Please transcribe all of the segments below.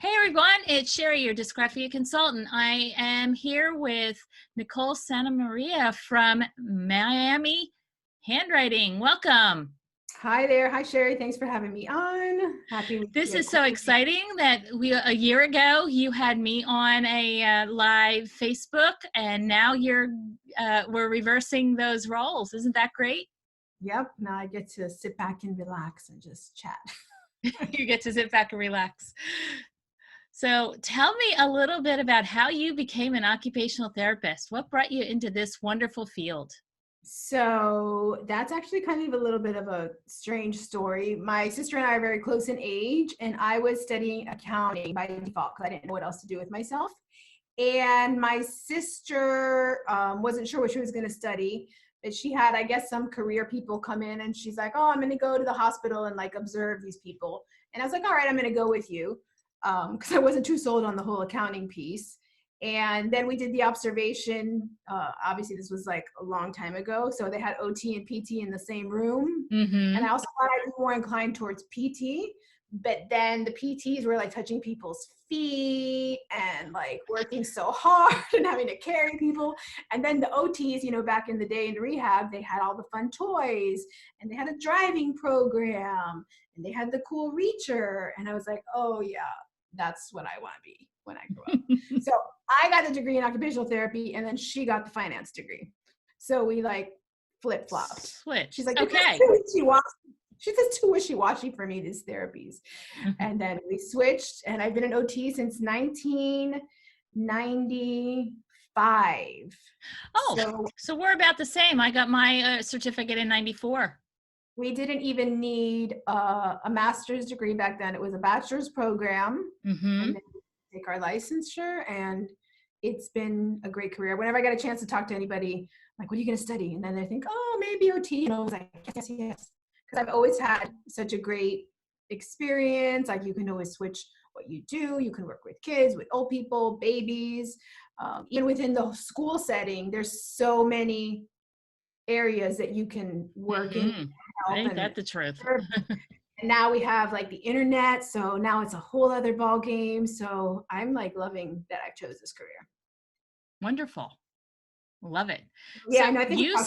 Hey everyone, it's Cheri, your Dysgraphia consultant. I am here with Nicole Santamaria from Miami Handwriting. Welcome. Hi there. Hi, Cheri. Thanks for having me on. Happy This to is so exciting that a year ago you had me on a live Facebook, and now we're reversing those roles. Isn't that great? Yep. Now I get to sit back and relax and just chat. You get to sit back and relax. So tell me a little bit about how you became an occupational therapist. What brought you into this wonderful field? So that's actually kind of a little bit of a strange story. My sister and I are very close in age, and I was studying accounting by default because I didn't know what else to do with myself. And my sister wasn't sure what she was going to study, but she had, I guess, some career people come in, and she's like, "Oh, I'm going to go to the hospital and like observe these people." And I was like, "All right, I'm going to go with you," because I wasn't too sold on the whole accounting piece. And then we did the observation. Obviously, this was like a long time ago. So they had OT and PT in the same room. Mm-hmm. And I also thought I was more inclined towards PT. But then the PTs were like touching people's feet and like working so hard and having to carry people. And then the OTs, back in the day in rehab, they had all the fun toys and they had a driving program and they had the cool reacher. And I was like, oh, yeah, that's what I want to be when I grow up. So I got the degree in occupational therapy, and then she got the finance degree. So we like flip-flopped. Switch. She's like, okay. She says too wishy-washy for me, these therapies. And then we switched, and I've been an OT since 1995. Oh, so we're about the same. I got my certificate in 94. We didn't even need a master's degree back then. It was a bachelor's program. Mm-hmm. And then take our licensure, and it's been a great career. Whenever I get a chance to talk to anybody, like, what are you going to study? And then they think, oh, maybe OT. I was like, yes. Because I've always had such a great experience. Like, you can always switch what you do. You can work with kids, with old people, babies. Even within the school setting, there's so many areas that you can work in. Ain't that the truth? And now we have like the internet, so now it's a whole other ball game. So I'm like loving that I chose this career. Wonderful. Love it. Yeah, so and I think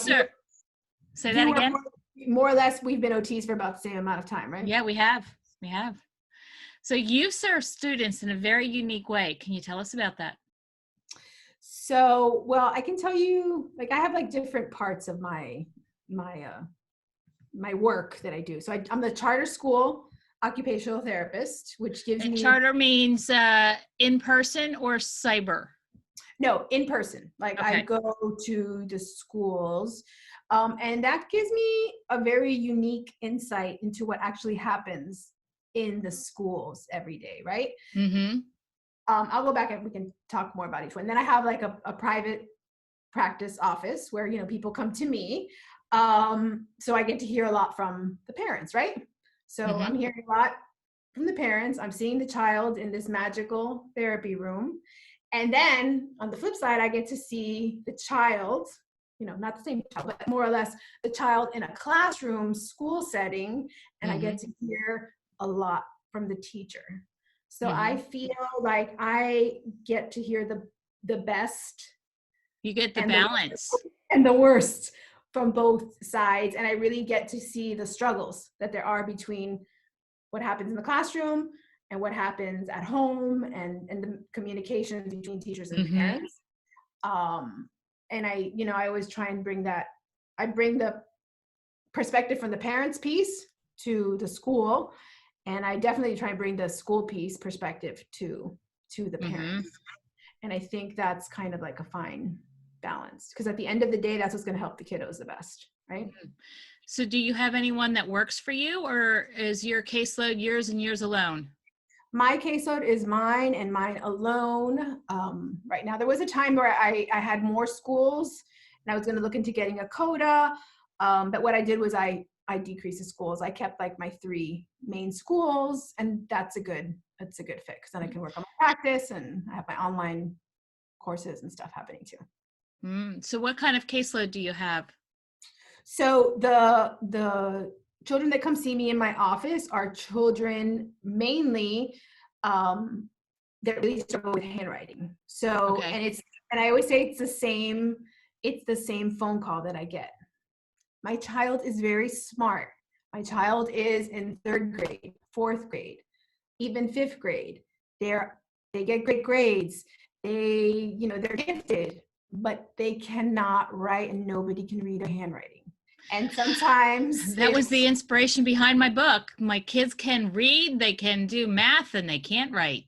say that again. More or less, we've been OTs for about the same amount of time, right? Yeah, we have. So you serve students in a very unique way. Can you tell us about that? So, well, I can tell you, like, I have like different parts of my work that I do. So I'm the charter school occupational therapist, which gives me... Charter means in person or cyber? No, in person. Like, okay. I go to the schools, and that gives me a very unique insight into what actually happens in the schools every day, right? Mm-hmm. I'll go back and we can talk more about each one. Then I have like a private practice office where, people come to me. So I get to hear a lot from the parents, right? So I'm hearing a lot from the parents. I'm seeing the child in this magical therapy room. And then on the flip side, I get to see the child, not the same child, but more or less the child in a classroom, school setting. And I get to hear a lot from the teacher. So I feel like I get to hear the best. You get the balance. And the worst from both sides. And I really get to see the struggles that there are between what happens in the classroom and what happens at home, and the communication between teachers and parents. And I always try and bring the perspective from the parents' piece to the school. And I definitely try and bring the school piece perspective to the parents. And I think that's kind of like a fine balance, because at the end of the day, that's what's going to help the kiddos the best, right? So do you have anyone that works for you, or is your caseload years and years alone? My caseload is mine and mine alone. Right now, there was a time where I had more schools and I was going to look into getting a coda. But what I did was I decreased the schools. I kept like my 3 main schools, and that's a good fit, because then I can work on my practice and I have my online courses and stuff happening too. So what kind of caseload do you have? So the children that come see me in my office are children mainly that really struggle with handwriting. So, Okay. and I always say it's the same phone call that I get. My child is very smart. My child is in 3rd grade, 4th grade, even 5th grade. They get great grades. They're gifted, but they cannot write and nobody can read their handwriting. And sometimes That was the inspiration behind my book. My kids can read, they can do math, and they can't write.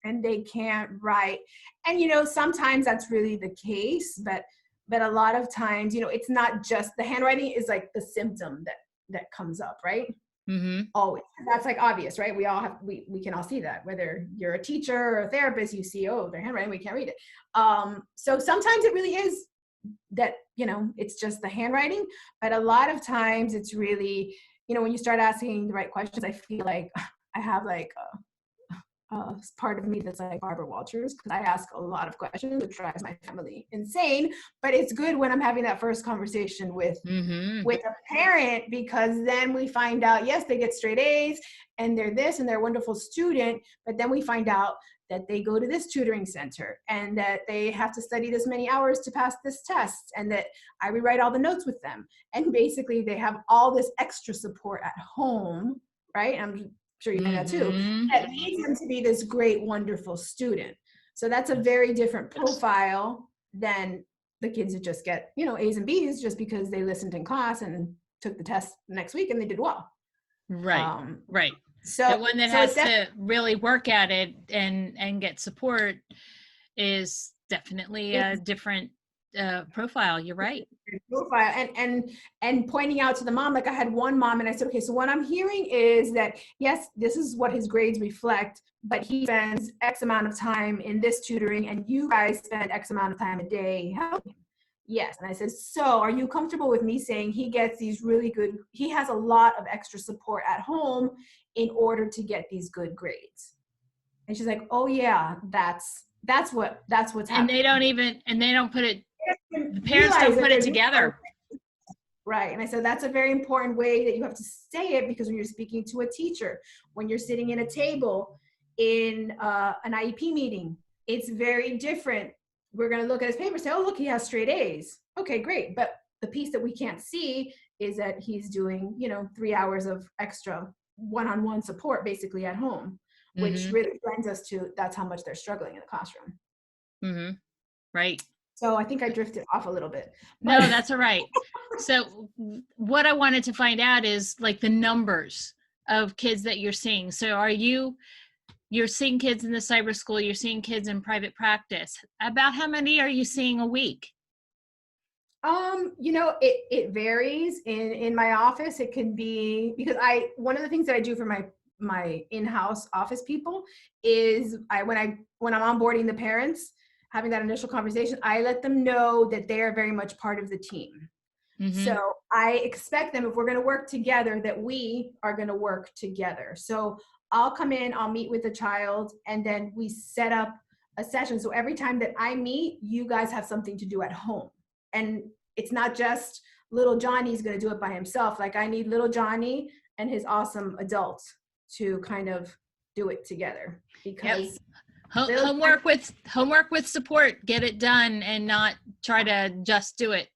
And they can't write. And sometimes that's really the case, but a lot of times, it's not just the handwriting is like the symptom that comes up, right? Mm-hmm. Always. That's like obvious, right? We can all see that. Whether you're a teacher or a therapist, you see, oh, their handwriting, we can't read it. So sometimes it really is that, it's just the handwriting, but a lot of times it's really, when you start asking the right questions, I feel like I have like part of me that's like Barbara Walters, because I ask a lot of questions, which drives my family insane. But it's good when I'm having that first conversation with a parent, because then we find out, yes, they get straight A's and they're this and they're a wonderful student, but then we find out that they go to this tutoring center and that they have to study this many hours to pass this test, and that I rewrite all the notes with them. And basically they have all this extra support at home, right? I'm sure you know that too, that leads them to be this great, wonderful student. So that's a very different profile than the kids that just get, A's and B's just because they listened in class and took the test next week and they did well. Right. Right. So the one that has to really work at it and get support is definitely a different profile. You're right. Profile and pointing out to the mom, like I had one mom and I said, okay, so what I'm hearing is that, yes, this is what his grades reflect, but he spends X amount of time in this tutoring and you guys spend X amount of time a day helping him. Yes. And I said, so are you comfortable with me saying he gets these really good, he has a lot of extra support at home in order to get these good grades? And she's like, oh yeah, that's what's happening. And they don't put it, the parents don't put it together. Right. And I said, that's a very important way that you have to say it, because when you're speaking to a teacher, when you're sitting in a table in an IEP meeting, it's very different. We're going to look at his paper and say, oh, look, he has straight A's. Okay, great. But the piece that we can't see is that he's doing, 3 hours of extra one-on-one support basically at home, which really lends us to that's how much they're struggling in the classroom. Right. So I think I drifted off a little bit. No, that's all right. So what I wanted to find out is like the numbers of kids that you're seeing. So you're seeing kids in the cyber school, you're seeing kids in private practice. About how many are you seeing a week? It varies. In my office, it can be, because one of the things that I do for my in-house office people is when I'm onboarding the parents, having that initial conversation, I let them know that they are very much part of the team. So I expect them, if we're going to work together, that we are going to work together. So I'll come in, I'll meet with the child, and then we set up a session. So every time that I meet, you guys have something to do at home. And it's not just little Johnny's going to do it by himself. Like I need little Johnny and his awesome adult to kind of do it together, because homework with support, get it done and not try to just do it.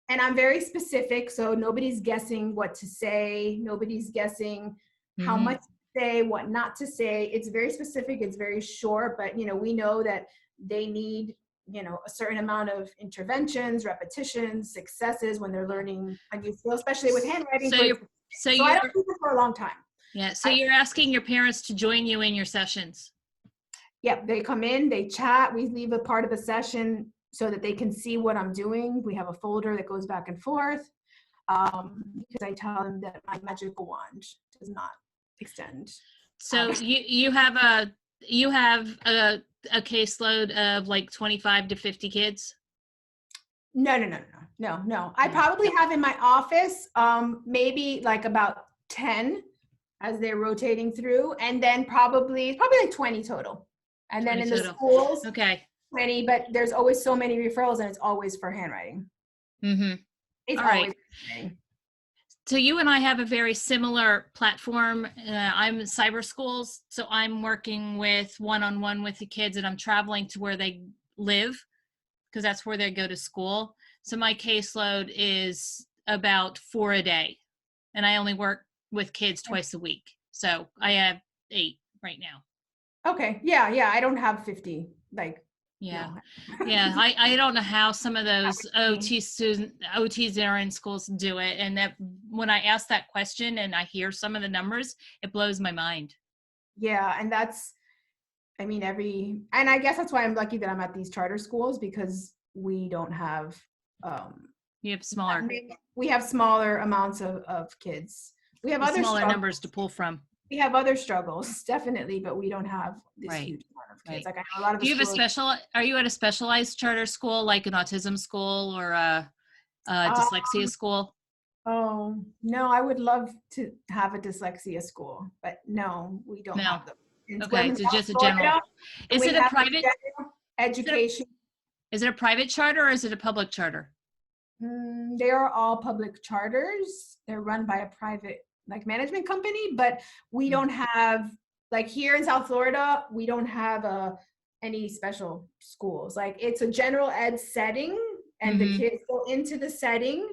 And I'm very specific, so nobody's guessing what to say. Nobody's guessing how much to say, what not to say. It's very specific. It's very short, but we know that they need, a certain amount of interventions, repetitions, successes when they're learning a new skill, especially with handwriting. So I don't do this for a long time. Yeah. So you're asking your parents to join you in your sessions. Yep. They come in, they chat. We leave a part of the session so that they can see what I'm doing. We have a folder that goes back and forth, because I tell them that my magical wand does not extend. So you have a caseload of like 25 to 50 kids? No. I probably have in my office, maybe like about 10 as they're rotating through, and then probably like 20 total. And then in the schools, okay, 20, but there's always so many referrals, and it's always for handwriting. It's all right. always handwriting. So you and I have a very similar platform. I'm in cyber schools, so I'm working with one-on-one with the kids, and I'm traveling to where they live because that's where they go to school. So my caseload is about 4 a day, and I only work with kids twice a week. So I have 8 right now. Okay. Yeah. I don't have 50. Like, Yeah. no. Yeah. I don't know how some of those OTs that are in schools do it. And that when I ask that question and I hear some of the numbers, it blows my mind. Yeah. And and I guess that's why I'm lucky that I'm at these charter schools, because we don't have, You have smaller we have smaller amounts of kids. We have other smaller struggles. numbers to pull from. We have other struggles, definitely, but we don't have this Right. huge amount of kids. Right. Like, I know a lot of Do you have schools, are you at a specialized charter school, like an autism school or a dyslexia school? oh, no, I would love to have a dyslexia school, but no, we don't No. have them. In Okay. in So South just a Florida, general. Is we it a have private general education. is it a private charter or is it a public charter? They are all public charters. They're run by a private management company, but we don't have, like, here in South Florida, we don't have any special schools. Like, it's a general ed setting, and the kids go into the setting,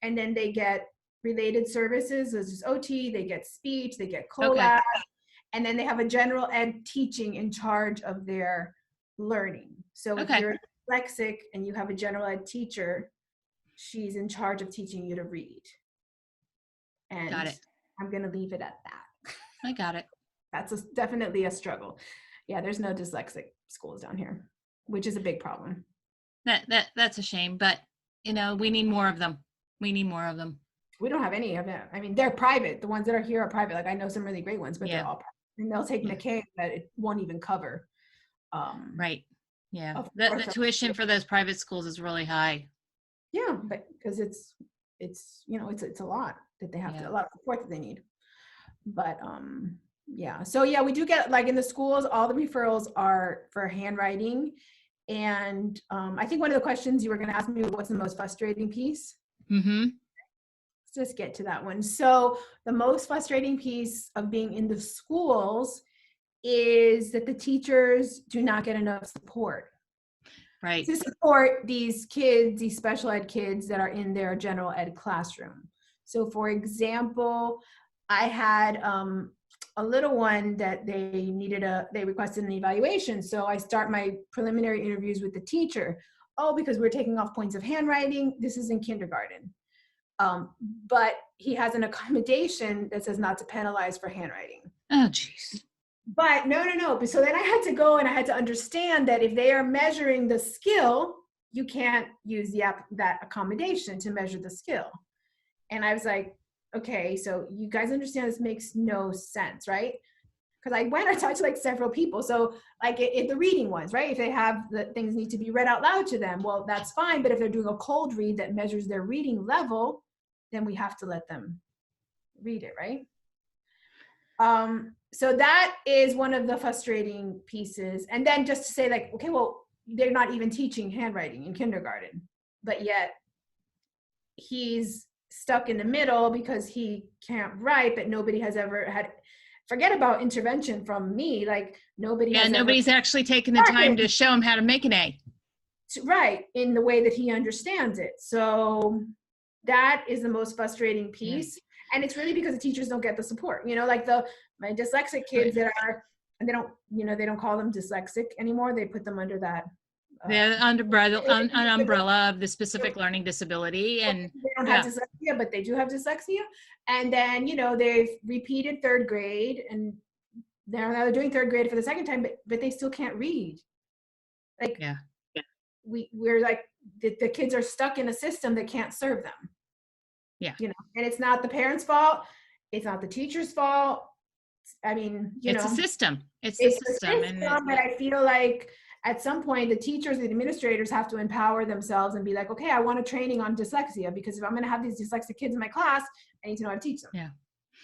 and then they get related services. There's just OT, they get speech, they get collab, and then they have a general ed teaching in charge of their learning. So if you're dyslexic and you have a general ed teacher, she's in charge of teaching you to read. And Got it. I'm going to leave it at that. I got it. That's definitely a struggle. Yeah, there's no dyslexic schools down here, which is a big problem. That's a shame, but we need more of them. We need more of them. We don't have any of them. I mean, they're private. The ones that are here are private. Like, I know some really great ones, but they're all private. And they'll take McKay that it won't even cover. Right. Yeah. The tuition for those private schools is really high. Yeah, but because it's a lot that they have to, a lot of support that they need. But yeah. So yeah, we do get, like, in the schools, all the referrals are for handwriting. And I think one of the questions you were going to ask me was, what's the most frustrating piece? Let's just get to that one. So the most frustrating piece of being in the schools is that the teachers do not get enough support. Right. To support these kids, these special ed kids that are in their general ed classroom. So for example, I had a little one that they requested an evaluation. So I start my preliminary interviews with the teacher. Oh, because we're taking off points of handwriting. This is in kindergarten. But he has an accommodation that says not to penalize for handwriting. Oh, geez. But no. So then I had to go and I had to understand that if they are measuring the skill, you can't use that accommodation to measure the skill. And I was like, okay, so you guys understand this makes no sense, right? Because I talked to like several people. So like if the reading ones, right? If they have the things need to be read out loud to them, well, that's fine. But if they're doing a cold read that measures their reading level, then we have to let them read it, right? So that is one of the frustrating pieces. And then just to say, like, okay, well, they're not even teaching handwriting in kindergarten, but yet he's stuck in the middle because he can't write, but nobody has ever had, forget about intervention from me, like nobody's actually taken the time to show him how to make an A. Right, in the way that he understands it. So that is the most frustrating piece. Yeah. And it's really because the teachers don't get the support, like my dyslexic kids that are, and they don't call them dyslexic anymore. They put them under that. An umbrella of the specific learning disability. And they don't have dyslexia, but they do have dyslexia. And then, they've repeated third grade and they're doing third grade for the second time, but they still can't read. Like, we're like, the kids are stuck in a system that can't serve them. Yeah. And it's not the parents' fault. It's not the teacher's fault. I mean, it's a system. It's a system. But I feel like at some point the teachers, the administrators have to empower themselves and be like, okay, I want a training on dyslexia, because if I'm going to have these dyslexic kids in my class, I need to know how to teach them. Yeah.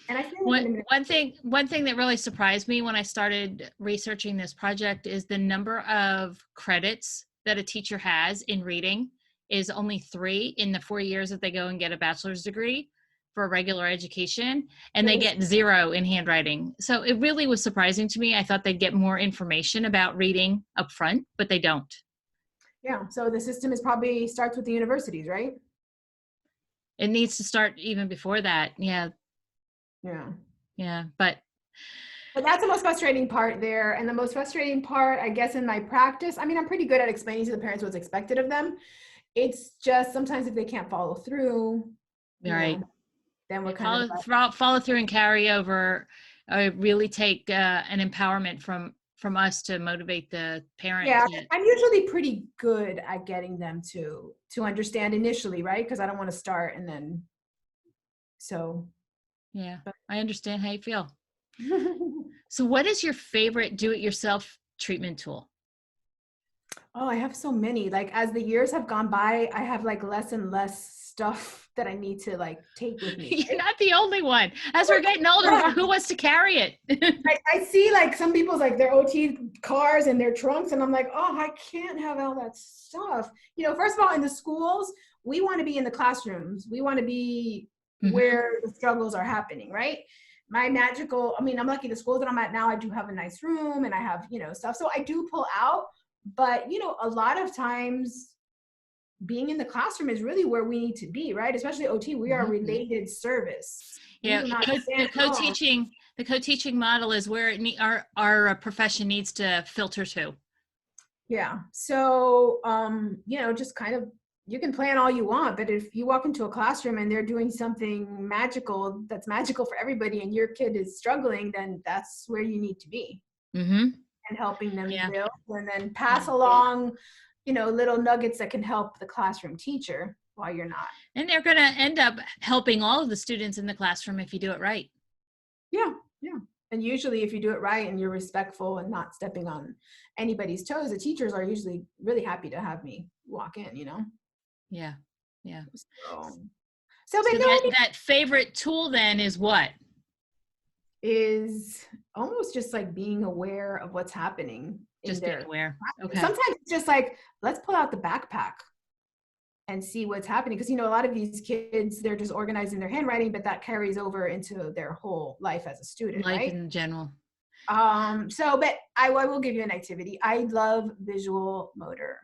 And I feel one thing that really surprised me when I started researching this project is the number of credits that a teacher has in reading is only 3 in the 4 years that they go and get a bachelor's degree. for regular education, and they get 0 in handwriting. So it really was surprising to me. I thought they'd get more information about reading up front, but they don't. Yeah. So the system is probably starts with the universities, right? It needs to start even before that. Yeah. Yeah. Yeah. But that's the most frustrating part there. And the most frustrating part, I guess, in my practice, I mean, I'm pretty good at explaining to the parents what's expected of them. It's just sometimes if they can't follow through, right. Then we're follow through and carry over. Really take an empowerment from us to motivate the parent. Yeah, I'm usually pretty good at getting them to understand initially, right? Because I don't want to start and then so. Yeah, I understand how you feel. So what is your favorite do-it-yourself treatment tool? Oh, I have so many. Like as the years have gone by, I have like less and less stuff that I need to like take with me. You're not the only one. As we're getting older, who wants to carry it? I see like some people's like their OT cars and their trunks, and I'm like, oh, I can't have all that stuff. First of all, in the schools, we want to be in the classrooms. We want to be where the struggles are happening, right? I'm lucky the schools that I'm at now, I do have a nice room and I have, stuff. So I do pull out, but a lot of times being in the classroom is really where we need to be, right? Especially OT, we are a related service. Yeah, the co-teaching model is where our profession needs to filter to. Yeah. So, just kind of, you can plan all you want, but if you walk into a classroom and they're doing something magical, that's magical for everybody, and your kid is struggling, then that's where you need to be. And helping them build, and then pass along, little nuggets that can help the classroom teacher while you're not. And they're going to end up helping all of the students in the classroom if you do it right. Yeah. Yeah. And usually if you do it right and you're respectful and not stepping on anybody's toes, the teachers are usually really happy to have me walk in, Yeah. Yeah. So that favorite tool then is what? Is almost just like being aware of what's happening. Just being aware. Okay. Sometimes it's just like, let's pull out the backpack and see what's happening. Because, a lot of these kids, they're just organizing their handwriting, but that carries over into their whole life as a student, life right? in general. But I will give you an activity. I love visual motor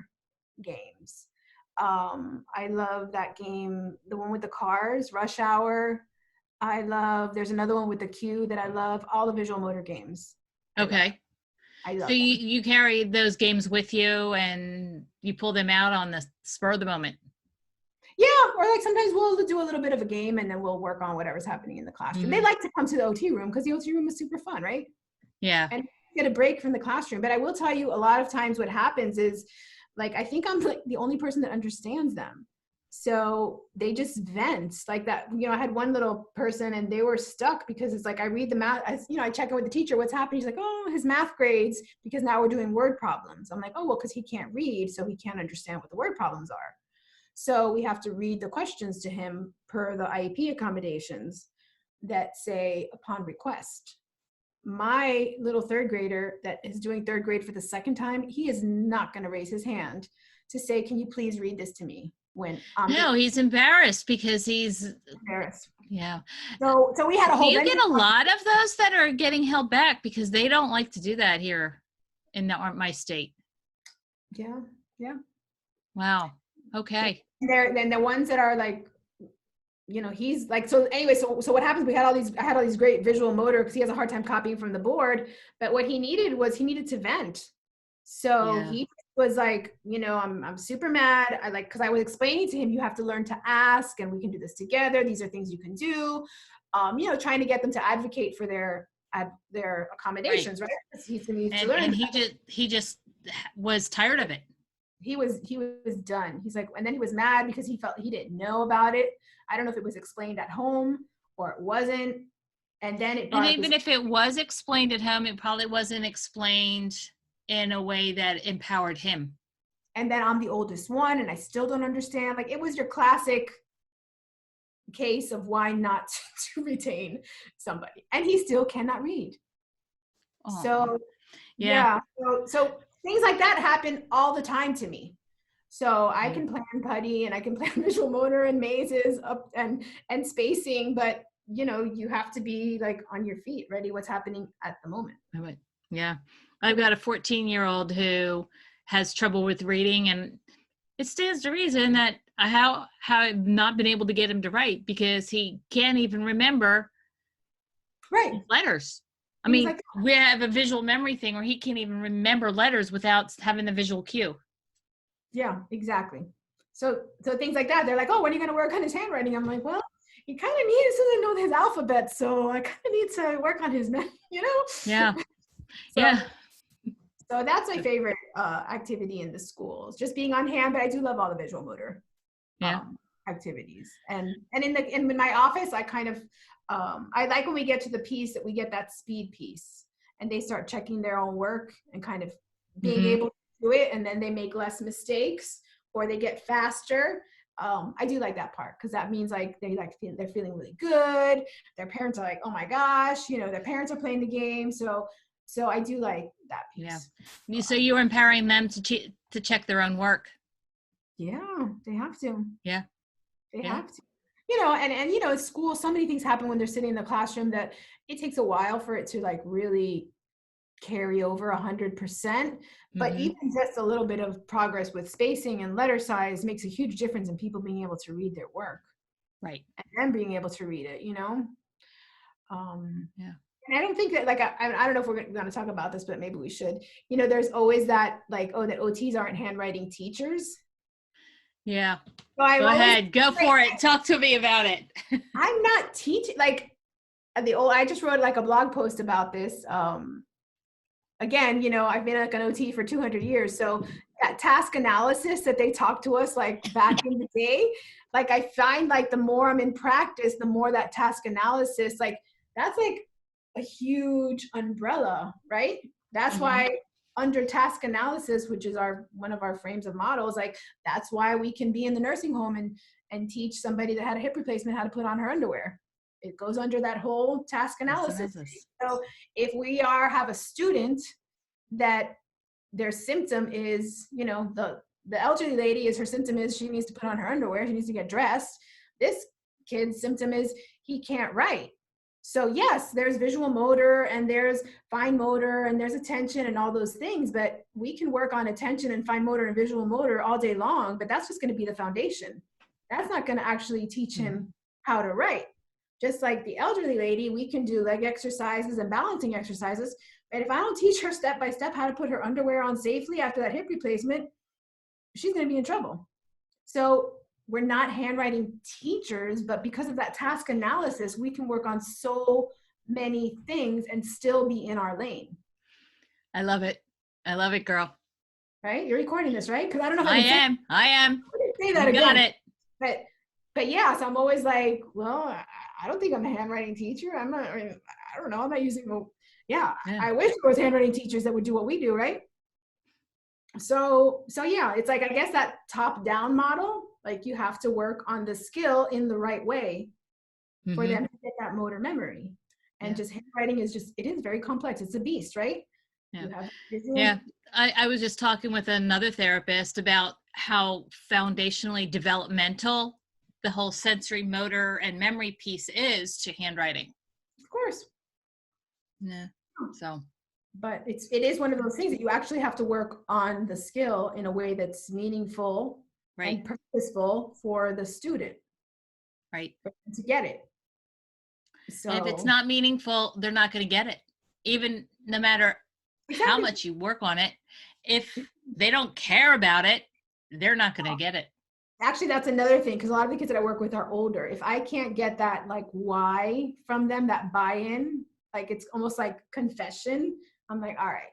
games. I love that game, the one with the cars, Rush Hour. There's another one with the Q that I love, all the visual motor games. Okay. I love so you carry those games with you and you pull them out on the spur of the moment. Yeah, or like sometimes we'll do a little bit of a game and then we'll work on whatever's happening in the classroom. They like to come to the OT room because the OT room is super fun, right? Yeah. And get a break from the classroom. But I will tell you, a lot of times what happens is, like, I think I'm like the only person that understands them. So they just vent like that. I had one little person and they were stuck because it's like, I read the math, I check in with the teacher, what's happening? He's like, oh, his math grades, because now we're doing word problems. I'm like, oh, well, because he can't read, so he can't understand what the word problems are. So we have to read the questions to him per the IEP accommodations that say upon request. My little third grader that is doing third grade for the second time, he is not going to raise his hand to say, can you please read this to me? No, he's embarrassed because he's embarrassed. Yeah. So we had a whole. Do you get a lot of those that are getting held back because they don't like to do that here in my state? Yeah. Yeah. Wow. Okay. Then the ones that are like, he's like, so anyway, so what happens? I had all these great visual motor because he has a hard time copying from the board, but what he needed to vent. So he was like, I'm super mad. Because I was explaining to him, you have to learn to ask and we can do this together. These are things you can do. Trying to get them to advocate for their accommodations, right? He's going to need to learn. And he just was tired of it. He was done. He's like, and then he was mad because he felt he didn't know about it. I don't know if it was explained at home or it wasn't. And then even if it was explained at home, it probably wasn't explained in a way that empowered him. And then I'm the oldest one and I still don't understand. Like, it was your classic case of why not to retain somebody. And he still cannot read. Aww. So, yeah. So things like that happen all the time to me. So I can plan putty and I can plan visual motor and mazes up and spacing, but you know, you have to be like on your feet, ready what's happening at the moment. Yeah. I've got a 14-year-old who has trouble with reading, and it stands to reason that how I've not been able to get him to write because he can't even remember letters. I mean, like, we have a visual memory thing where he can't even remember letters without having the visual cue. Yeah, exactly. So things like that, they're like, oh, when are you going to work on his handwriting? I'm like, well, he kind of needs to know his alphabet, so I kind of need to work on his, you know? Yeah. Yeah. So that's my favorite activity in the schools, just being on hand, but I do love all the visual motor activities. And in my office, I kind of, I like when we get to the piece that we get that speed piece and they start checking their own work and kind of being able to do it, and then they make less mistakes or they get faster. I do like that part because that means like they're feeling really good. Their parents are like, oh my gosh, you know, their parents are playing the game. So I do like that piece. Yeah. So you're empowering them to check their own work. Yeah, they have to. Yeah. They have to. You know, and you know, at school, so many things happen when they're sitting in the classroom that it takes a while for it to like really carry over 100%. But even just a little bit of progress with spacing and letter size makes a huge difference in people being able to read their work. Right. And then being able to read it, you know? Yeah. And I don't think that, like, I don't know if we're going to talk about this, but maybe we should. You know, there's always that, like, oh, that OTs aren't handwriting teachers. Yeah. So go ahead. Go for it. Talk to me about it. I'm not teaching, like, I just wrote, like, a blog post about this. Again, you know, I've been like an OT for 200 years. So that task analysis that they talk to us like back in the day, like I find like the more I'm in practice, the more that task analysis, like that's like a huge umbrella, right? That's why under task analysis, which is one of our frames of models, like that's why we can be in the nursing home and teach somebody that had a hip replacement how to put on her underwear. It goes under that whole task analysis. So if we have a student that their symptom is, you know, the elderly lady her symptom is she needs to put on her underwear, she needs to get dressed. This kid's symptom is he can't write. So yes, there's visual motor and there's fine motor and there's attention and all those things, but we can work on attention and fine motor and visual motor all day long, but that's just going to be the foundation. That's not going to actually teach him how to write. Just like the elderly lady, we can do leg exercises and balancing exercises. And if I don't teach her step by step how to put her underwear on safely after that hip replacement, she's going to be in trouble. So we're not handwriting teachers, but because of that task analysis, we can work on so many things and still be in our lane. I love it. I love it, girl. Right? You're recording this, right? Because I don't know if I am. I say that again. Got it. But yeah, so I'm always like, well, I don't think I'm a handwriting teacher. I don't know. I'm not using I wish there was handwriting teachers that would do what we do, right? So yeah, it's like, I guess that top-down model, like you have to work on the skill in the right way for them to get that motor memory. And just handwriting is it is very complex. It's a beast, right? Yeah. I was just talking with another therapist about how foundationally developmental the whole sensory motor and memory piece is to handwriting. Of course. Yeah. So, but it is one of those things that you actually have to work on the skill in a way that's meaningful and purposeful for the student. Right. To get it. So if it's not meaningful, they're not going to get it. Even no matter how much you work on it, if they don't care about it, they're not going to get it. Actually, that's another thing, because a lot of the kids that I work with are older. If I can't get that like why from them, that buy-in, like it's almost like confession, I'm like, all right,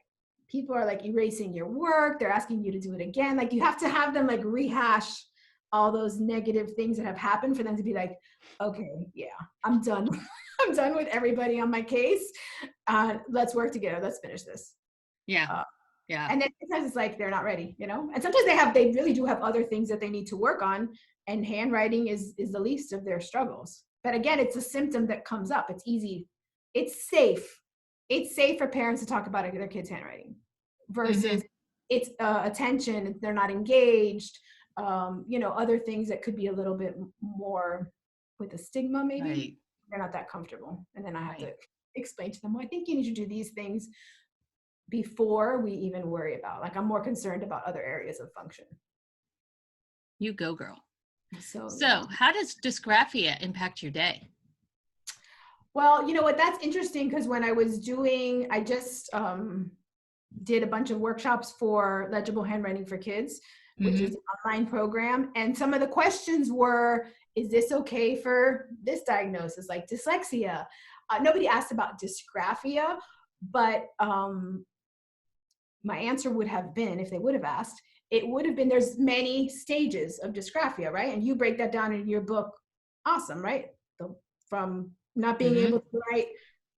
people are like erasing your work, they're asking you to do it again. Like you have to have them like rehash all those negative things that have happened for them to be like, okay, yeah, I'm done. I'm done with everybody on my case. Let's work together. Let's finish this. Yeah. Yeah. And then sometimes it's like they're not ready, you know? And sometimes they really do have other things that they need to work on, and handwriting is the least of their struggles. But again, it's a symptom that comes up. It's easy. It's safe. It's safe for parents to talk about their kids' handwriting versus it's attention, they're not engaged, other things that could be a little bit more with a stigma, maybe. Right. They're not that comfortable. And then I have to Right. explain to them, well, I think you need to do these things before we even worry about, like, I'm more concerned about other areas of function. You go, girl. So how does dysgraphia impact your day? Well, you know what, that's interesting, because when I just did a bunch of workshops for legible handwriting for kids, which is an online program. And some of the questions were, is this okay for this diagnosis, like dyslexia? Nobody asked about dysgraphia, but my answer would have been, if they would have asked, it would have been, there's many stages of dysgraphia, right? And you break that down in your book. Awesome, right? From not being able to write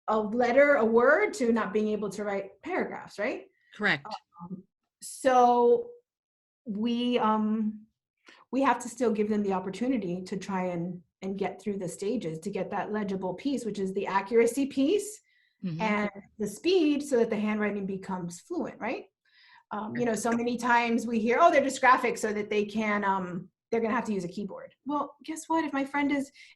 a letter, a word, to not being able to write paragraphs, right? Correct. So we have to still give them the opportunity to try and get through the stages, to get that legible piece, which is the accuracy piece, and the speed, so that the handwriting becomes fluent, right? So many times we hear, oh, they're dysgraphic so that they can, they're going to have to use a keyboard. Well, guess what? If my friend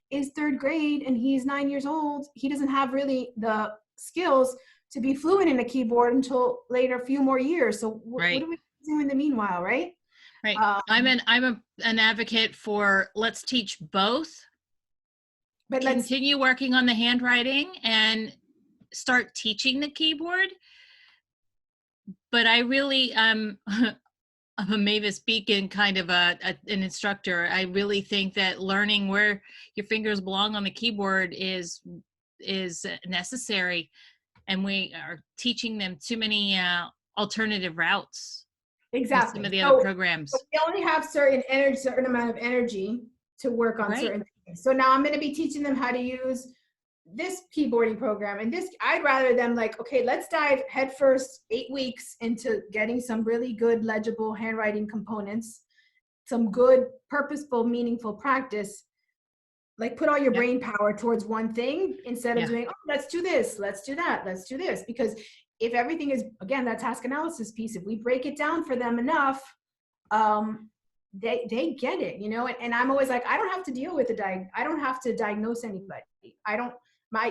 is third grade and he's 9 years old, he doesn't have really the skills to be fluent in a keyboard until later, a few more years. So what do we do in the meanwhile, right? Right. I'm an advocate for, let's teach both, but continue working on the handwriting and start teaching the keyboard. But I really, I'm a Mavis Beacon kind of an instructor. I really think that learning where your fingers belong on the keyboard is necessary, and we are teaching them too many alternative routes. Exactly. Some of the other programs. We only have certain amount of energy to work on certain things. So now I'm going to be teaching them how to use this keyboarding program, and this, I'd rather them like, okay, let's dive headfirst 8 weeks into getting some really good legible handwriting components, some good purposeful, meaningful practice. Like, put all your brain power towards one thing instead of doing, oh, let's do this, let's do that, let's do this. Because if everything is, again, that task analysis piece, if we break it down for them enough, they get it, and I'm always like, I don't have to deal with I don't have to diagnose anybody.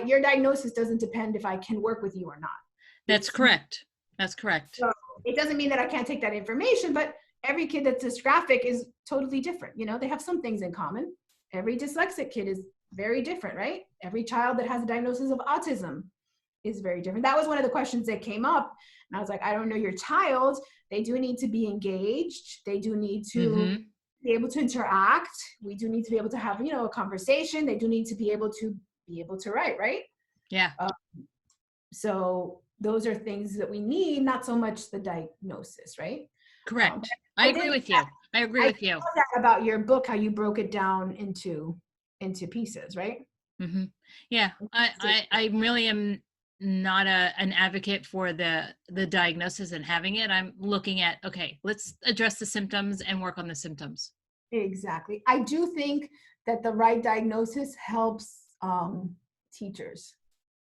Your diagnosis doesn't depend if I can work with you or not. That's correct. That's correct. So it doesn't mean that I can't take that information, but every kid that's dysgraphic is totally different. They have some things in common. Every dyslexic kid is very different, right? Every child that has a diagnosis of autism is very different. That was one of the questions that came up. And I was like, I don't know your child. They do need to be engaged. They do need to be able to interact. We do need to be able to have, a conversation. They do need to be able to write, right? Yeah. So those are things that we need, not so much the diagnosis, right? Correct. I agree with you. I agree with you. That about your book, how you broke it down into pieces, right? Yeah. I really am not an advocate for the diagnosis and having it. I'm looking at, okay, let's address the symptoms and work on the symptoms. Exactly. I do think that the right diagnosis helps teachers.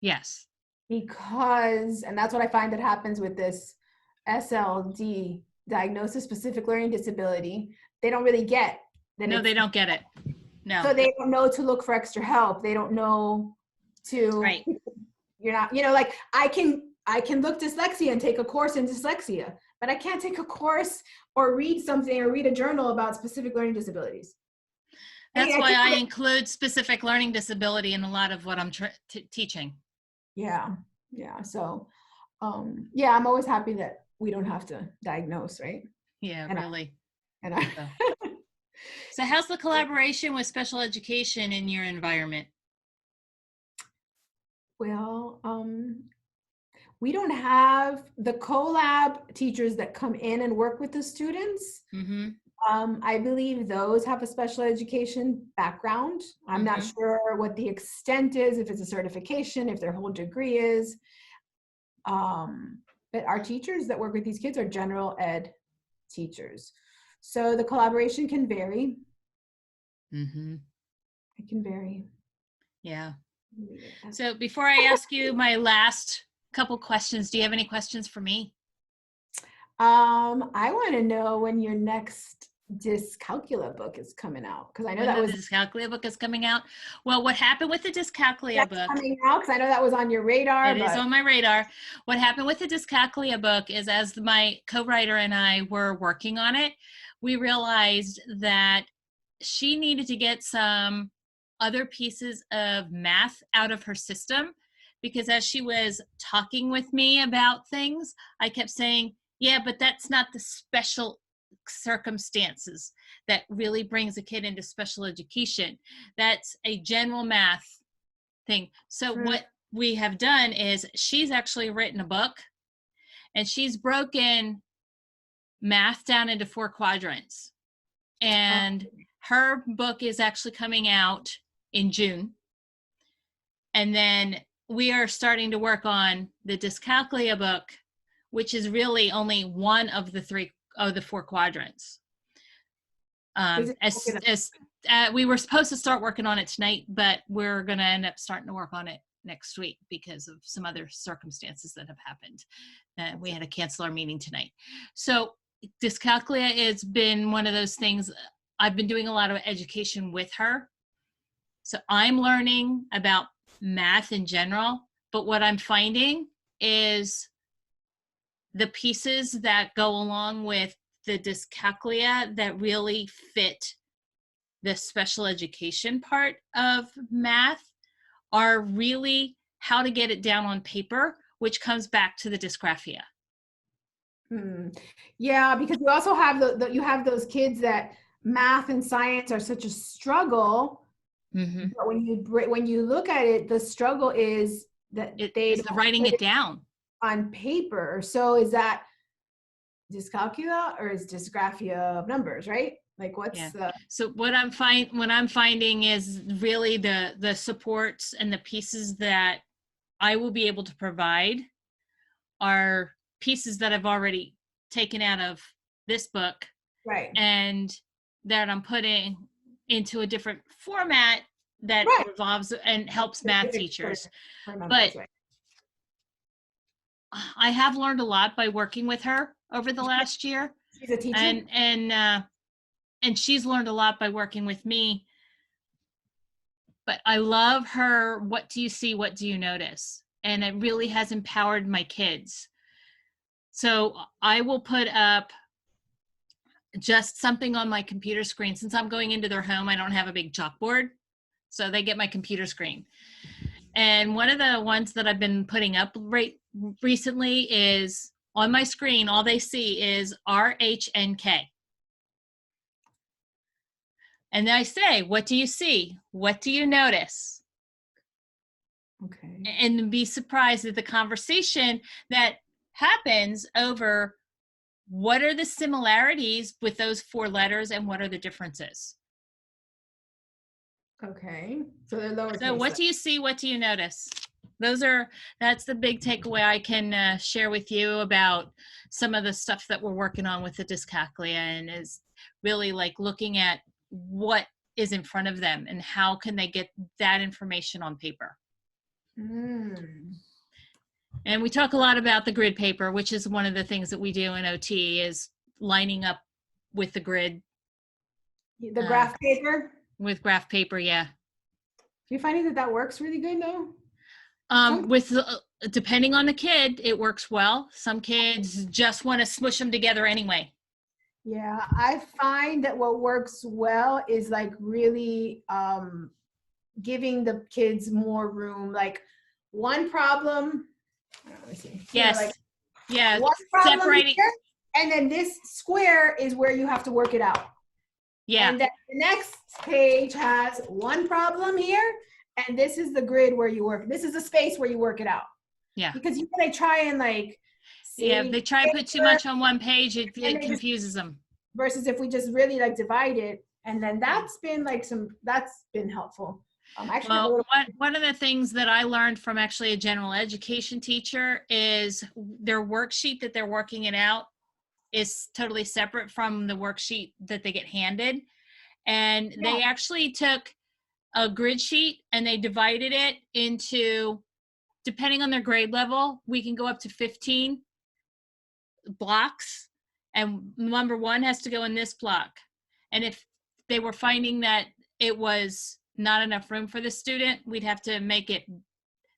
Yes. Because, and that's what I find that happens with this SLD, diagnosis specific learning disability, they don't really get that. No, they don't get it. No. So they don't know to look for extra help. They don't know to, you're not, like I can look dyslexia and take a course in dyslexia, but I can't take a course or read something or read a journal about specific learning disabilities. That's why I include specific learning disability in a lot of what I'm teaching. Yeah. So, I'm always happy that we don't have to diagnose, right? Yeah, and really. So how's the collaboration with special education in your environment? Well, we don't have the collab teachers that come in and work with the students. I believe those have a special education background. I'm not sure what the extent is, if it's a certification, if their whole degree is. But our teachers that work with these kids are general ed teachers. So the collaboration can vary. It can vary. Yeah. So before I ask you my last couple questions, do you have any questions for me? I want to know when your next Dyscalculia book is coming out, because I know When that the was Dyscalculia book is coming out. Well, what happened with the Dyscalculia book? coming out, because I know that was on your radar. It is on my radar. What happened with the Dyscalculia book is, as my co-writer and I were working on it, we realized that she needed to get some other pieces of math out of her system, because as she was talking with me about things, I kept saying, yeah, but that's not the special circumstances that really brings a kid into special education. That's a general math thing. So what we have done is she's actually written a book, and she's broken math down into 4 quadrants. And her book is actually coming out in June. And then we are starting to work on the Dyscalculia book, which is really only one of the 4 quadrants. We were supposed to start working on it tonight, but we're going to end up starting to work on it next week because of some other circumstances that have happened. We had to cancel our meeting tonight. So Dyscalculia has been one of those things. I've been doing a lot of education with her. So I'm learning about math in general, but what I'm finding is the pieces that go along with the Dyscalculia that really fit the special education part of math are really how to get it down on paper, which comes back to the Dysgraphia. Yeah, because you also have you have those kids that math and science are such a struggle. Mm-hmm. But when you look at it, the struggle is that it's the writing it down on paper. So is that Dyscalculia or is Dysgraphia of numbers, right? Like what's the... So what I'm finding is really the supports and the pieces that I will be able to provide are pieces that I've already taken out of this book, right, and that I'm putting into a different format that revolves and helps math teachers. But I have learned a lot by working with her over the last year. She's a teacher, and she's learned a lot by working with me. But I love her "What do you see, what do you notice?" And it really has empowered my kids. So I will put up just something on my computer screen. Since I'm going into their home, I don't have a big chalkboard, so they get my computer screen. And one of the ones that I've been putting up recently is on my screen, all they see is RHNK. And I say, what do you see? What do you notice? Okay. And be surprised at the conversation that happens over what are the similarities with those 4 letters and what are the differences. Okay. So they're lowercase. So what do you see? What do you notice? That's the big takeaway I can share with you about some of the stuff that we're working on with the Dyscalculia, and is really like looking at what is in front of them and how can they get that information on paper. And we talk a lot about the grid paper, which is one of the things that we do in OT, is lining up with the grid. The graph paper? With graph paper, yeah. Do you find that works really good though? Depending on the kid, it works well. Some kids just want to smush them together anyway. Yeah, I find that what works well is like really giving the kids more room. Like one problem, let me see. Yes. Yeah. One problem separating. Here, and then this square is where you have to work it out. Yeah. And then the next page has one problem here, and this is the grid where you work. This is the space where you work it out. Yeah. Because you can try and like... Yeah, if they try to put too much on one page, it confuses them. Versus if we just really like divide it, and then that's been helpful. Well, one of the things that I learned from actually a general education teacher is their worksheet that they're working it out is totally separate from the worksheet that they get handed. And they actually took a grid sheet and they divided it into, depending on their grade level, we can go up to 15 blocks, and number 1 has to go in this block. And if they were finding that it was not enough room for the student, we'd have to make it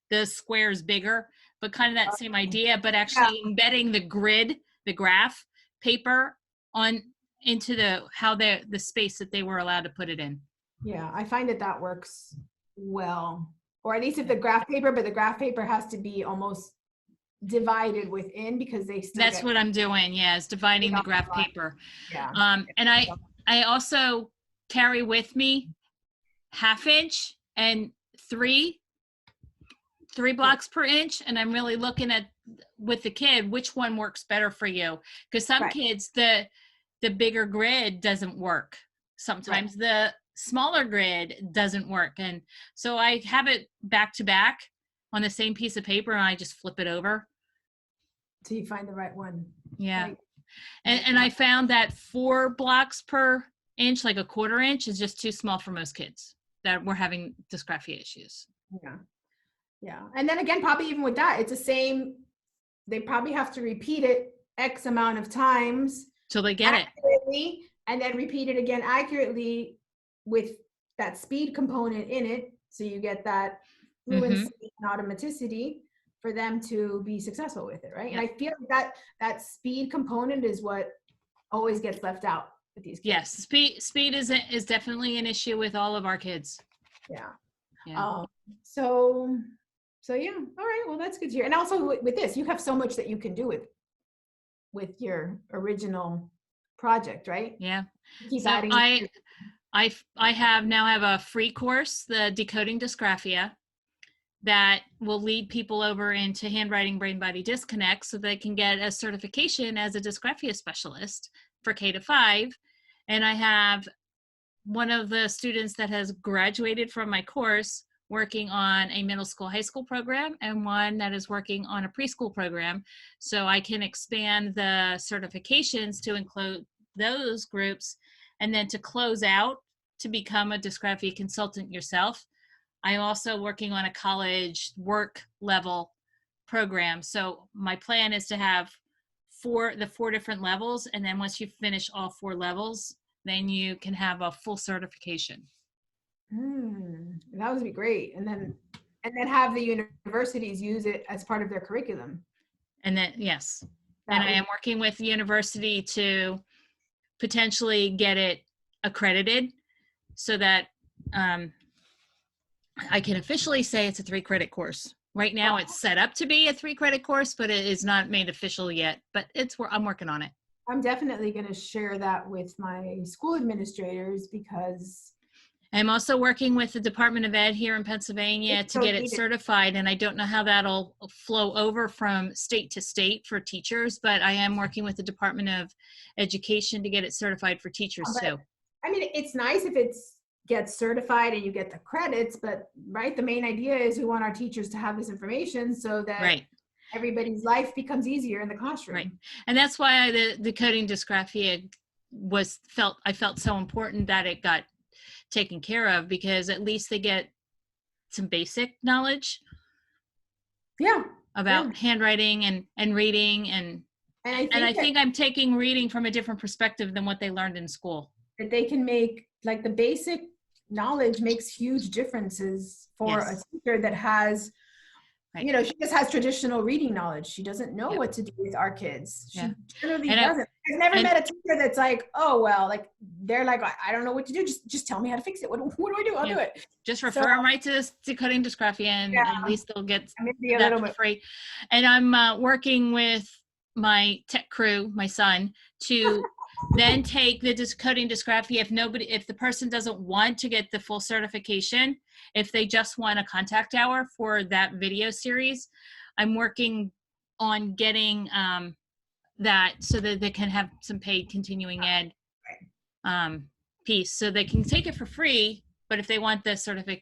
the squares bigger, but kind of that same idea, but actually embedding the grid, the graph paper on into the space that they were allowed to put it in. Yeah, I find that works well, or at least if the graph paper, but the graph paper has to be almost divided within, because they still That's what I'm doing. Yeah, is dividing the graph paper. Yeah. And I also carry with me 1/2 inch and 3 blocks per inch, and I'm really looking at with the kid which one works better for you, because some kids the bigger grid doesn't work. Sometimes the smaller grid doesn't work, and so I have it back to back on the same piece of paper, and I just flip it over till you find the right one. Yeah. Right. And I found that 4 blocks per inch, like a 1/4 inch, is just too small for most kids that were having dysgraphia issues. Yeah. Yeah. And then again, probably even with that, it's the same. They probably have to repeat it X amount of times till they get it. And then repeat it again accurately with that speed component in it. So you get that fluency and automaticity for them to be successful with it, right? Yep. And I feel that speed component is what always gets left out with these kids. Yes, speed is definitely an issue with all of our kids. Yeah. Yeah. So yeah, all right, well, that's good to hear. And also with this, you have so much that you can do with your original project, right? Yeah. Keep so adding. I have a free course, the Decoding Dysgraphia, that will lead people over into handwriting brain body disconnect so they can get a certification as a dysgraphia specialist for K-5. And I have one of the students that has graduated from my course working on a middle school, high school program, and one that is working on a preschool program. So I can expand the certifications to include those groups. And then to close out, to become a dysgraphia consultant yourself, I'm also working on a college work level program. So my plan is to have the 4 different levels. And then once you finish all 4 levels, then you can have a full certification. That would be great. And then have the universities use it as part of their curriculum. And then, yes. And I am working with the university to potentially get it accredited so that I can officially say it's a 3-credit course. Right now it's set up to be a 3-credit course, but it is not made official yet, but I'm working on it. I'm definitely going to share that with my school administrators, because I'm also working with the Department of Ed here in Pennsylvania to get it certified, and I don't know how that'll flow over from state to state for teachers, but I am working with the Department of Education to get it certified for teachers too. I mean, it's nice if it gets certified and you get the credits, but the main idea is we want our teachers to have this information so that everybody's life becomes easier in the classroom. Right. And that's why the Decoding Dysgraphia I felt so important that it got taken care of, because at least they get some basic knowledge about handwriting and reading, and I think I'm taking reading from a different perspective than what they learned in school. That they can make, like, the basic knowledge makes huge differences for a teacher that has she just has traditional reading knowledge. She doesn't know what to do with our kids. She generally doesn't. I've never met a teacher that's like, oh, well, like, they're like, I don't know what to do. Just tell me how to fix it. What do I do? I'll do it. Just refer them right to this Decoding Dysgraphia, and at least they'll get that for free. And I'm working with my tech crew, my son, to then take the Decoding Dysgraphia. If the person doesn't want to get the full certification, if they just want a contact hour for that video series, I'm working on getting that so that they can have some paid continuing ed piece, so they can take it for free. But if they want the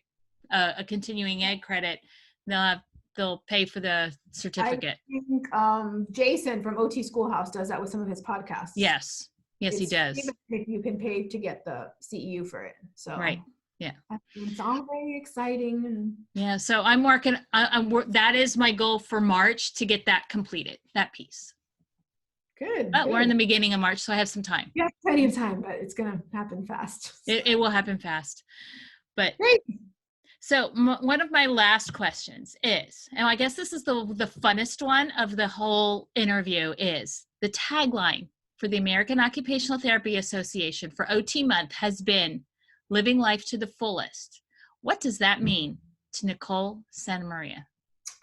a continuing ed credit, they'll pay for the certificate. I think Jason from OT Schoolhouse does that with some of his podcasts. Yes, he does. You can pay to get the CEU for it. So yeah, it's all very exciting. Yeah, so I'm working. That is my goal for March, to get that completed, that piece. Good. But we're in the Good. beginning of March, so I have some time. You have plenty of time, but it's gonna happen fast. It will happen fast. But Great. so one of my last questions is, and I guess this is the funnest one of the whole interview, is the tagline for the American Occupational Therapy Association for OT month has been living life to the fullest. What does that mean to Nicole Santamaria?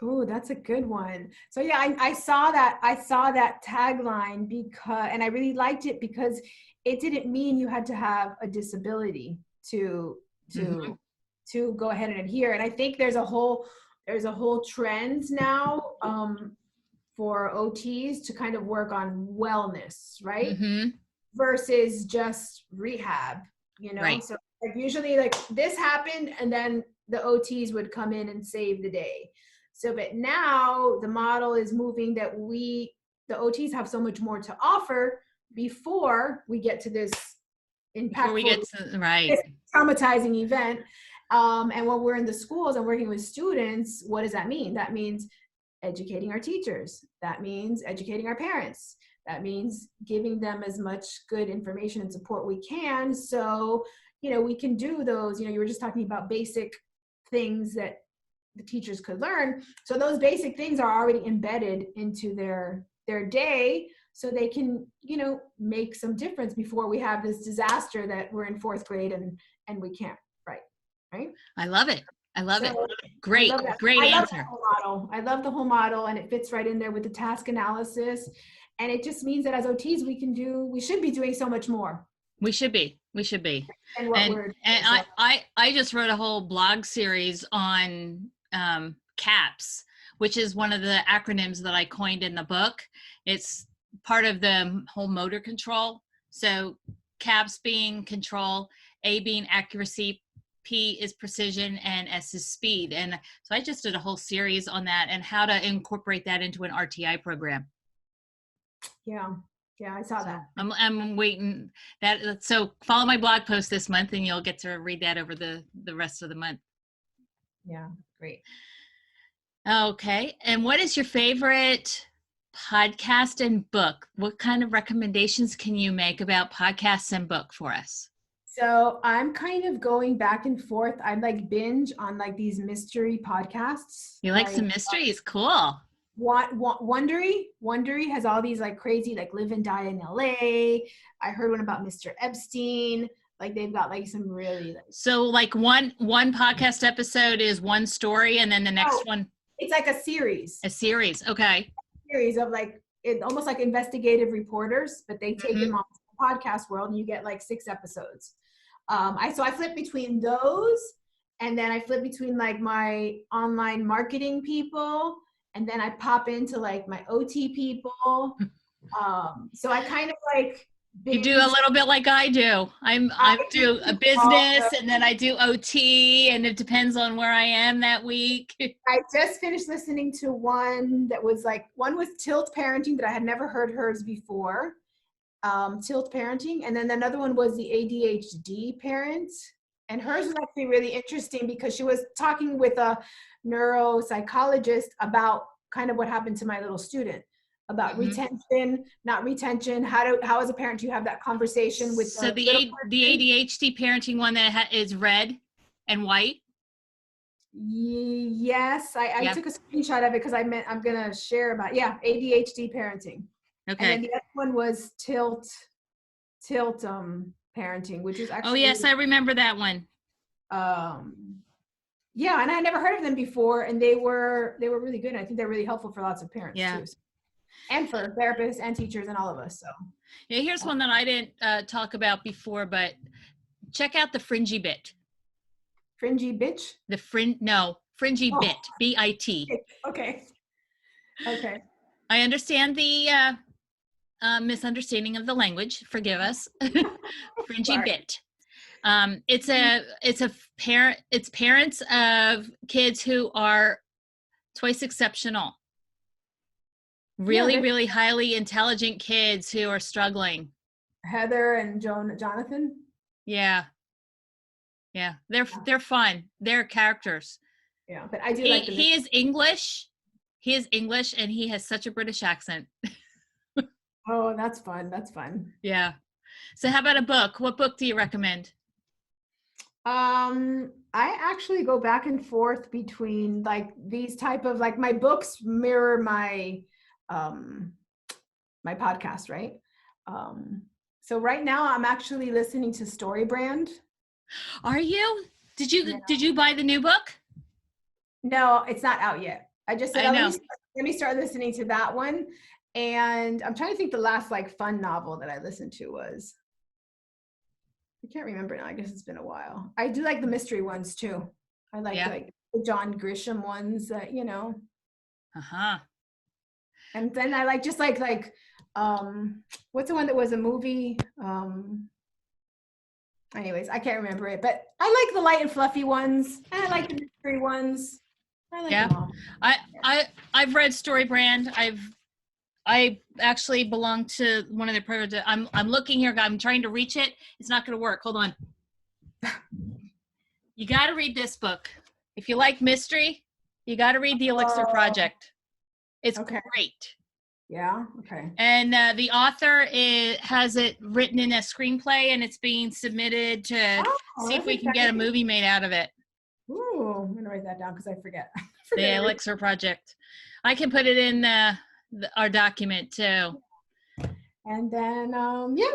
Oh, that's a good one. So yeah, I saw that tagline because, and I really liked it because it didn't mean you had to have a disability to go ahead and adhere. And I think there's a whole trend now for OTs to kind of work on wellness, right? Versus just rehab, Right. So like usually like this happened and then the OTs would come in and save the day. So, but now the model is moving that the OTs have so much more to offer before we get to this impactful, right, traumatizing event. And when we're in the schools and working with students, what does that mean? That means educating our teachers. That means educating our parents. That means giving them as much good information and support we can. So, we can do those, you were just talking about basic things that the teachers could learn. So those basic things are already embedded into their day so they can, make some difference before we have this disaster that we're in 4th grade and we can't write, right? I love it. Great I answer. I love the whole model, and it fits right in there with the task analysis. And it just means that as OTs, we should be doing so much more. We should be. And I just wrote a whole blog series on CAPS, which is one of the acronyms that I coined in the book. It's part of the whole motor control. So CAPS being control, A being accuracy, P is precision, and S is speed. And so I just did a whole series on that and how to incorporate that into an RTI program. Yeah, I saw that. I'm waiting that. So follow my blog post this month and you'll get to read that over the rest of the month. Yeah, great. Okay. And what is your favorite podcast and book? What kind of recommendations can you make about podcasts and book for us? So I'm kind of going back and forth. I like binge on like these mystery podcasts. You like some mysteries? Cool. Wondery has all these like crazy, like Live and Die in LA. I heard one about Mr. Epstein. Like they've got like some really so like one podcast episode is one story and then the next one. It's like a series. Okay. A series of like almost like investigative reporters, but they take them on the podcast world and you get like 6 episodes. I flip between those, and then I flip between like my online marketing people, and then I pop into like my OT people. So I kind of like you do a little bit like I do. I do a business and then I do OT, and it depends on where I am that week. I just finished listening to one was Tilt Parenting that I had never heard hers before. Tilt Parenting, and then another one was the ADHD parent, and hers was actually really interesting because she was talking with a neuropsychologist about kind of what happened to my little student, about retention, not retention. How as a parent do you have that conversation with the ADHD parenting one that is red and white? Yes, I took a screenshot of it because I'm gonna share about ADHD parenting. Okay. And then the other one was Tilt Parenting, which is actually. Oh yes, I remember that one. Yeah, and I never heard of them before, and they were really good. I think they're really helpful for lots of parents too, and for therapists and teachers and all of us. So. Yeah, here's one that I didn't talk about before, but check out the Fringy Bit. Fringy Bitch. Fringy Bit, BIT. Okay. I understand the misunderstanding of the language. Forgive us. Fringy Bit. It's parents of kids who are twice exceptional. Really highly intelligent kids who are struggling. Heather and Jonathan. Yeah. They're fun. They're characters. Yeah, but I do like he is English. He is English and he has such a British accent. Oh, that's fun. That's fun. Yeah. So how about a book? What book do you recommend? I actually go back and forth between like these type of like my books mirror um my podcast, right? Um, so right now I'm actually listening to Story Brand. Are you? Did Yeah. you buy the new book? No, it's not out yet. I just said, I oh, know. let me start listening to that one. And I'm trying to think the last like fun novel that I listened to was, I can't remember now. I guess it's been a while. I do like the mystery ones too. I Yeah. like the John Grisham ones that, you know, Uh-huh. and then I like just what's the one that was a movie? Anyways, I can't remember it, but I like the light and fluffy ones. And I like the mystery ones. I like Yeah. them all. I've read Story Brand. I actually belong to one of their programs. I'm looking here. I'm trying to reach it. It's not going to work. Hold on. You got to read this book. If you like mystery, you got to read The Elixir Project. It's Okay. great. Yeah. Okay. And the author has it written in a screenplay, and it's being submitted to see if That's we can get a exciting. movie made out of it. Ooh, I'm gonna write that down because I forget. The Elixir Project. I can put it in our document too. And then yeah,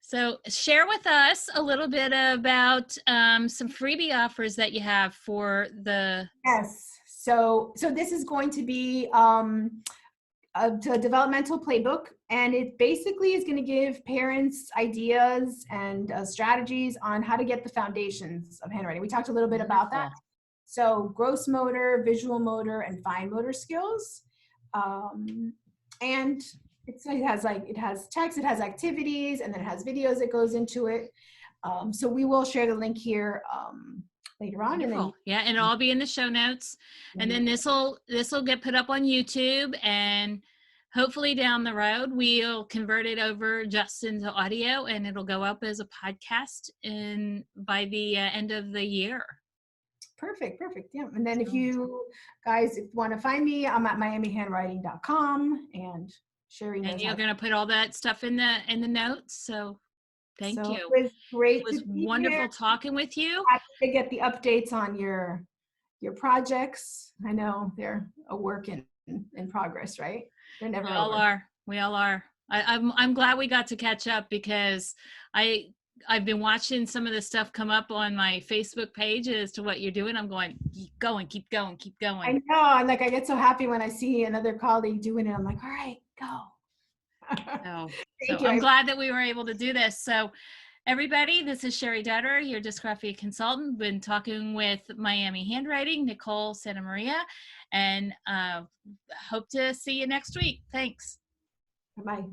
So share with us a little bit about some freebie offers that you have for the. yes. So this is going to be a developmental playbook, and it basically is going to give parents ideas and strategies on how to get the foundations of handwriting. We talked a little bit about that. So gross motor, visual motor, and fine motor skills. And it has text, it has activities, and then it has videos that goes into it. So we will share the link here later on. Wonderful. And then, and it'll all be in the show notes. Mm-hmm. And then this will get put up on YouTube, and hopefully down the road we'll convert it over just into audio, and it'll go up as a podcast by the end of the year. Perfect. Yeah. And then if you guys want to find me, I'm at miamihandwriting.com, and Cheri knows. And you're going to put all that stuff in the notes. So thank you. It was great. It was wonderful talking with you. Happy to get the updates on your projects. I know they're a work in progress, right? They're never over. We all are. I'm glad we got to catch up, because I've been watching some of the stuff come up on my Facebook page as to what you're doing. I'm going, keep going. I know. I'm like, I get so happy when I see another colleague doing it. I'm like, all right, go. So I'm glad that we were able to do this. So everybody, this is Cheri Dutter, your Dysgraphia consultant. Been talking with Miami Handwriting, Nicole, Santamaria, and hope to see you next week. Thanks. Bye-bye.